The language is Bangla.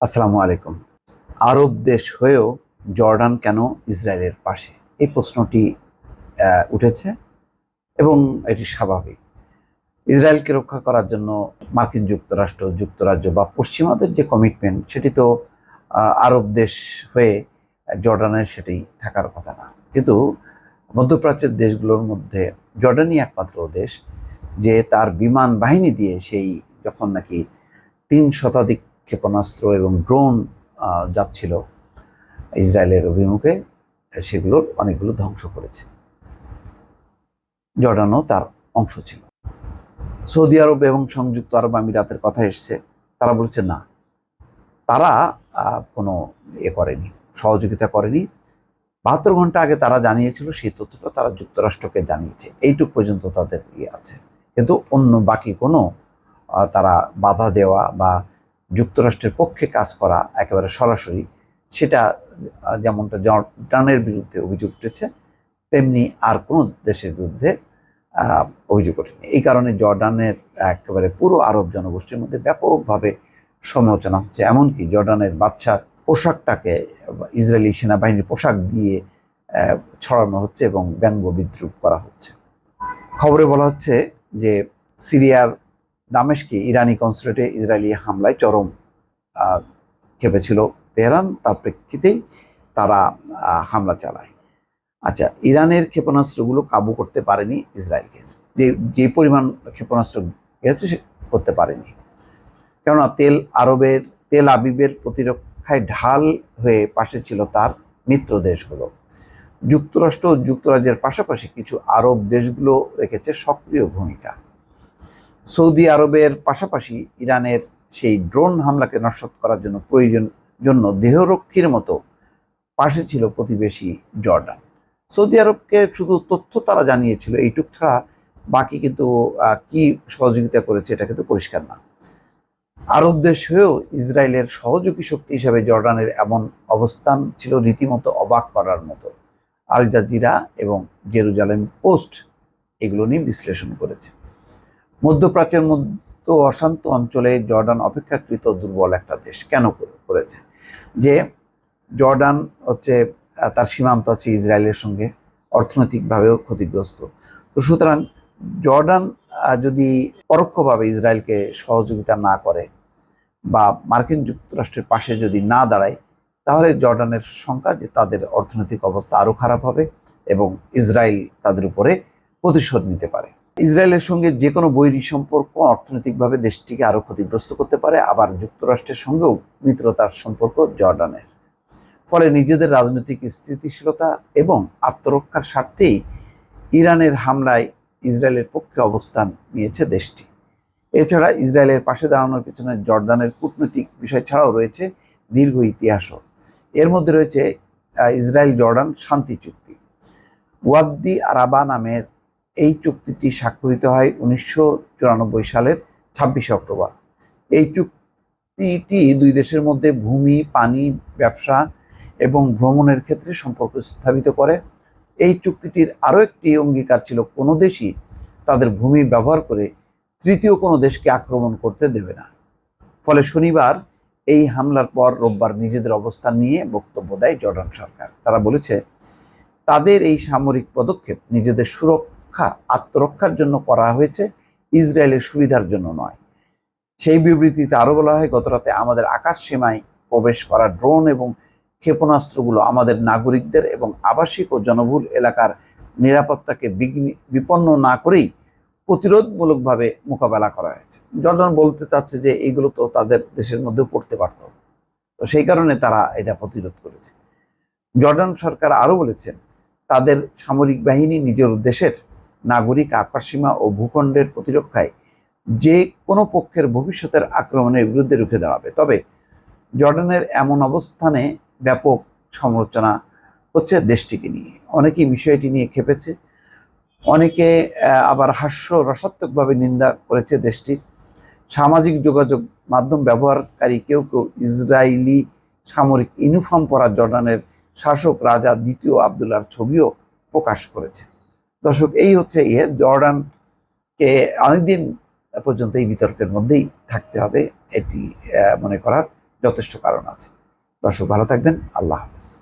আসসালামু আলাইকুম। আরব দেশ হয়েও জর্ডান কেন ইসরায়েলের পাশে? এই প্রশ্নটি উঠেছে এবং এটি স্বাভাবিক। ইসরায়েলকে রক্ষা করার জন্য মার্কিন যুক্তরাষ্ট্র, যুক্তরাজ্য বা পশ্চিমাদের যে কমিটমেন্ট সেটি তো আরব দেশ হয়ে জর্ডানের সেটি থাকার কথা না। কিন্তু মধ্যপ্রাচ্যের দেশগুলোর মধ্যে জর্ডানই একমাত্র দেশ যে তার বিমান বাহিনী দিয়ে সেই যখন নাকি ৩ শতাধিক ক্ষেপণাস্ত্র এবং ড্রোন যাচ্ছিল ইসরায়েলের অভিমুখে, সেগুলোর অনেকগুলো ধ্বংস করেছে। জর্ডানও তার অংশ ছিল। সৌদি আরব এবং সংযুক্ত আরব আমিরাতের কথা এসছে, তারা বলছে না, তারা কোনো করেনি, সহযোগিতা করেনি। ৭২ ঘন্টা আগে তারা জানিয়েছিল, সেই তথ্যটা তারা যুক্তরাষ্ট্রকে জানিয়েছে। এইটুক পর্যন্ত তাদের আছে, কিন্তু অন্য বাকি কোনো তারা বাধা দেওয়া বা যুক্তরাষ্ট্রের পক্ষে কাজ করা একেবারে সরাসরি, সেটা যেমনটা জর্ডানের বিরুদ্ধে অভিযোগ উঠেছে, তেমনি আর কোনো দেশের বিরুদ্ধে অভিযোগ ওঠেনি। এই কারণে জর্ডানের একেবারে পুরো আরব জনগোষ্ঠীর মধ্যে ব্যাপকভাবে সমালোচনা হচ্ছে। এমনকি জর্ডানের বাচ্চার পোশাকটাকে ইসরায়েলি সেনাবাহিনীর পোশাক দিয়ে ছড়ানো হচ্ছে এবং ব্যঙ্গ বিদ্রুপ করা হচ্ছে। খবরে বলা হচ্ছে যে সিরিয়ার দামেস্কে ইরানি কনসুলেটে ইসরায়েলি হামলায় চরম খেপেছিল তেহরান, তার প্রেক্ষিতেই তারা হামলা চালায়। আচ্ছা, ইরানের ক্ষেপণাস্ত্রগুলো কাবু করতে পারেনি ইসরায়েলকে, যে পরিমাণ ক্ষেপণাস্ত্র গেছে সে করতে পারেনি, কেননা তেল আবিবের প্রতিরক্ষায় ঢাল হয়ে পাশে ছিল তার মিত্র দেশগুলো। যুক্তরাষ্ট্র ও যুক্তরাজ্যের পাশাপাশি কিছু আরব দেশগুলো রেখেছে সক্রিয় ভূমিকা। সৌদি আরবের পাশাপাশি ইরানের সেই ড্রোন হামলাকে নস্যাৎ করার জন্য দেহরক্ষীর মতো পাশে ছিল প্রতিবেশী জর্ডান। সৌদি আরবকে শুধু তথ্য তারা জানিয়েছিল এইটুক ছাড়া বাকি কিন্তু কি সহযোগিতা করেছে এটা কিন্তু পরিষ্কার না। আরব দেশ হয়েও ইসরায়েলের সহযোগী শক্তি হিসেবে জর্ডানের এমন অবস্থান ছিল রীতিমতো অবাক করার মতো। আল জাজিরা এবং জেরুজালেম পোস্ট এগুলো নিয়ে বিশ্লেষণ করেছে। মধ্যপ্রাচ্যের মতো অশান্ত অঞ্চলে জর্ডান অপেক্ষাকৃত দুর্বল একটা দেশ কেন করেছে? যে জর্ডান হচ্ছে তার সীমান্ত আছে ইসরায়েলের সঙ্গে, অর্থনৈতিকভাবেও ক্ষতিগ্রস্ত। তো সুতরাং জর্ডান যদি পরোক্ষভাবে ইসরায়েলকে সহযোগিতা না করে বা মার্কিন যুক্তরাষ্ট্রের পাশে যদি না দাঁড়ায়, তাহলে জর্ডানের শঙ্কা যে তাদের অর্থনৈতিক অবস্থা আরও খারাপ হবে এবং ইসরায়েল তাদের উপরে প্রতিশোধ নিতে পারে। ইসরায়েলের সঙ্গে যে কোনো বৈরী সম্পর্ক অর্থনৈতিকভাবে দেশটিকে আরও ক্ষতিগ্রস্ত করতে পারে। আবার যুক্তরাষ্ট্রের সঙ্গেও মিত্রতার সম্পর্ক জর্ডানের। ফলে নিজেদের রাজনৈতিক স্থিতিশীলতা এবং আত্মরক্ষার স্বার্থেই ইরানের হামলায় ইসরায়েলের পক্ষে অবস্থান নিয়েছে দেশটি। এছাড়া ইসরায়েলের পাশে দাঁড়ানোর পিছনে জর্ডানের কূটনৈতিক বিষয় ছাড়াও রয়েছে দীর্ঘ ইতিহাসও। এর মধ্যে রয়েছে ইসরায়েল জর্ডান শান্তি চুক্তি। ওয়াদি আরাবা নামের এই চুক্তিটি স্বাক্ষরিত হয় 1994 সালের 26 অক্টোবর। এই চুক্তিটি দুই দেশের মধ্যে ভূমি, পানি, ব্যবসা এবং ভ্রমণের ক্ষেত্রে সম্পর্ক স্থাপিত করে। এই চুক্তিটির আরও একটি অঙ্গীকার ছিল, কোনো দেশই তাদের ভূমি ব্যবহার করে তৃতীয় কোনো দেশকে আক্রমণ করতে দেবে না। ফলে শনিবার এই হামলার পর রোববার নিজেদের অবস্থান নিয়ে বক্তব্য দেয় জর্ডান সরকার। তারা বলেছে, তাদের এই সামরিক পদক্ষেপ নিজেদের আত্মরক্ষার জন্য করা হয়েছে, ইসরায়েলের সুবিধার জন্য নয়। সেই বিবৃতিতে আরও বলা হয়, গতরাতে আমাদের আকাশ সীমায় প্রবেশ করা ড্রোন এবং ক্ষেপণাস্ত্রগুলো আমাদের নাগরিকদের এবং আবাসিক ও জনবহুল এলাকার নিরাপত্তাকে বিপন্ন না করেই প্রতিরোধমূলকভাবে মোকাবেলা করা হয়েছে। জর্ডান বলতে চাচ্ছে যে এইগুলো তো তাদের দেশের মধ্যেও পড়তে পারত, তো সেই কারণে তারা এটা প্রতিরোধ করেছে। জর্ডান সরকার আরও বলেছে, তাদের সামরিক বাহিনী নিজের দেশের নাগরিক, আকাশসীমা ও ভূখণ্ডের প্রতিরক্ষায় যে কোনো পক্ষের ভবিষ্যতের আক্রমণের বিরুদ্ধে রুখে দাঁড়াবে। তবে জর্ডানের এমন অবস্থানে ব্যাপক সমালোচনা হচ্ছে দেশটিকে নিয়ে। অনেকেই বিষয়টি নিয়ে খেপেছে, অনেকে আবার রসাত্মকভাবে নিন্দা করেছে দেশটির। সামাজিক যোগাযোগ মাধ্যম ব্যবহারকারী কেউ কেউ ইসরায়েলি সামরিক ইউনিফর্ম পরা জর্ডানের শাসক রাজা দ্বিতীয় আবদুল্লাহর ছবিও প্রকাশ করেছে। দর্শক, এই হচ্ছে জর্ডানকে অনেকদিন পর্যন্ত এই বিতর্কের মধ্যেই থাকতে হবে, এটি মনে করার যথেষ্ট কারণ আছে। দর্শক ভালো থাকবেন, আল্লাহ হাফেজ।